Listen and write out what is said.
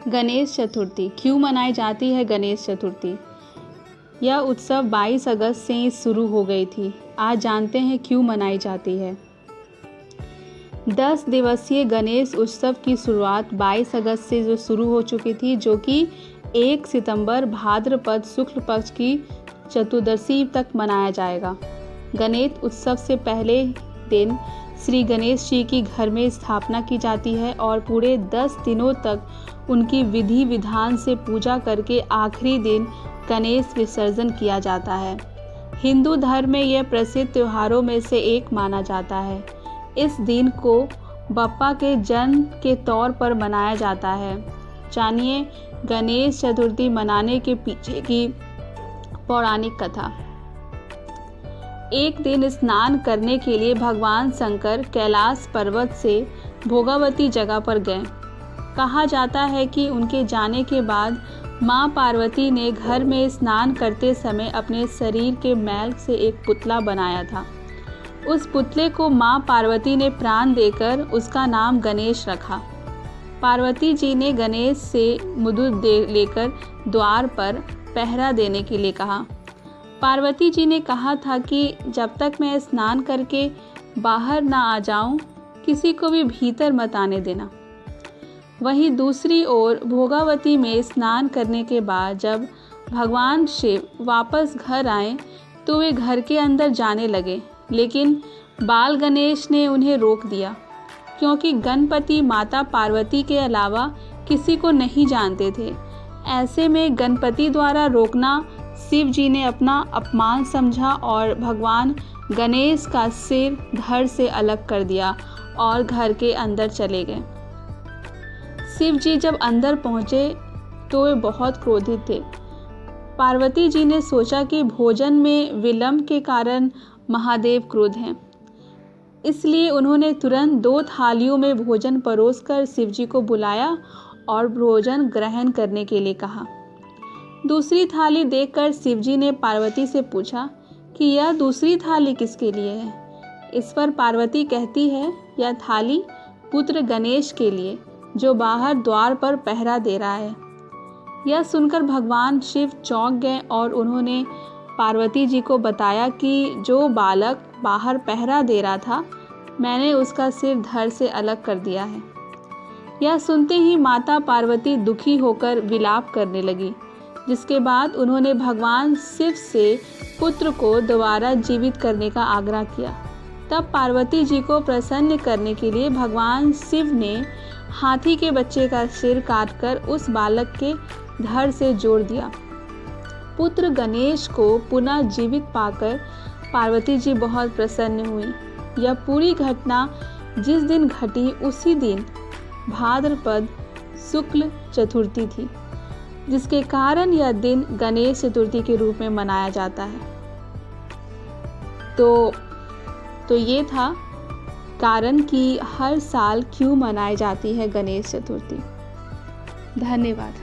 गणेश चतुर्थी क्यों मनाई जाती है? गणेश चतुर्थी यह उत्सव 22 अगस्त से शुरू हो गई थी। आज जानते हैं क्यों मनाई जाती है। 10 दिवसीय गणेश उत्सव की शुरुआत 22 अगस्त से जो शुरू हो चुकी थी, जो कि 1 सितंबर भाद्रपद शुक्ल पक्ष की चतुर्दशी तक मनाया जाएगा। गणेश उत्सव से पहले दिन श्री गणेश जी की घर में स्थापना की जाती है और पूरे 10 दिनों तक उनकी विधि विधान से पूजा करके आखिरी दिन गणेश विसर्जन किया जाता है। हिंदू धर्म में यह प्रसिद्ध त्योहारों में से एक माना जाता है। इस दिन को बप्पा के जन्म के तौर पर मनाया जाता है। जानिए गणेश चतुर्थी मनाने के पीछे की पौराणिक कथा। एक दिन स्नान करने के लिए भगवान शंकर कैलाश पर्वत से भोगावती जगह पर गए। कहा जाता है कि उनके जाने के बाद माँ पार्वती ने घर में स्नान करते समय अपने शरीर के मैल से एक पुतला बनाया था। उस पुतले को माँ पार्वती ने प्राण देकर उसका नाम गणेश रखा। पार्वती जी ने गणेश से मुद्दु लेकर द्वार पर पहरा देने के लिए कहा। पार्वती जी ने कहा था कि जब तक मैं स्नान करके बाहर ना आ जाऊं, किसी को भी भीतर मत आने देना। वहीं दूसरी ओर भोगावती में स्नान करने के बाद जब भगवान शिव वापस घर आए तो वे घर के अंदर जाने लगे, लेकिन बाल गणेश ने उन्हें रोक दिया, क्योंकि गणपति माता पार्वती के अलावा किसी को नहीं जानते थे। ऐसे में गणपति द्वारा रोकना शिव जी ने अपना अपमान समझा और भगवान गणेश का सिर धड़ से अलग कर दिया और घर के अंदर चले गए। शिव जी जब अंदर पहुँचे तो वे बहुत क्रोधित थे। पार्वती जी ने सोचा कि भोजन में विलंब के कारण महादेव क्रोध हैं, इसलिए उन्होंने तुरंत 2 थालियों में भोजन परोसकर शिव जी को बुलाया और भोजन ग्रहण करने के लिए कहा। दूसरी थाली देखकर शिव जी ने पार्वती से पूछा कि यह दूसरी थाली किसके लिए है। इस पर पार्वती कहती है, यह थाली पुत्र गणेश के लिए, जो बाहर द्वार पर पहरा दे रहा है। यह सुनकर भगवान शिव चौंक गए और उन्होंने पार्वती जी को बताया कि जो बालक बाहर पहरा दे रहा था, मैंने उसका सिर धड़ से अलग कर दिया है। यह सुनते ही माता पार्वती दुखी होकर विलाप करने लगी, जिसके बाद उन्होंने भगवान शिव से पुत्र को दोबारा जीवित करने का आग्रह किया। तब पार्वती जी को प्रसन्न करने के लिए भगवान शिव ने हाथी के बच्चे का सिर काटकर उस बालक के धड़ से जोड़ दिया। पुत्र गणेश को पुनः जीवित पाकर पार्वती जी बहुत प्रसन्न हुई। यह पूरी घटना जिस दिन घटी उसी दिन भाद्रपद शुक्ल चतुर्थी थी, जिसके कारण यह दिन गणेश चतुर्थी के रूप में मनाया जाता है। तो ये था कारण कि हर साल क्यों मनाई जाती है गणेश चतुर्थी। धन्यवाद।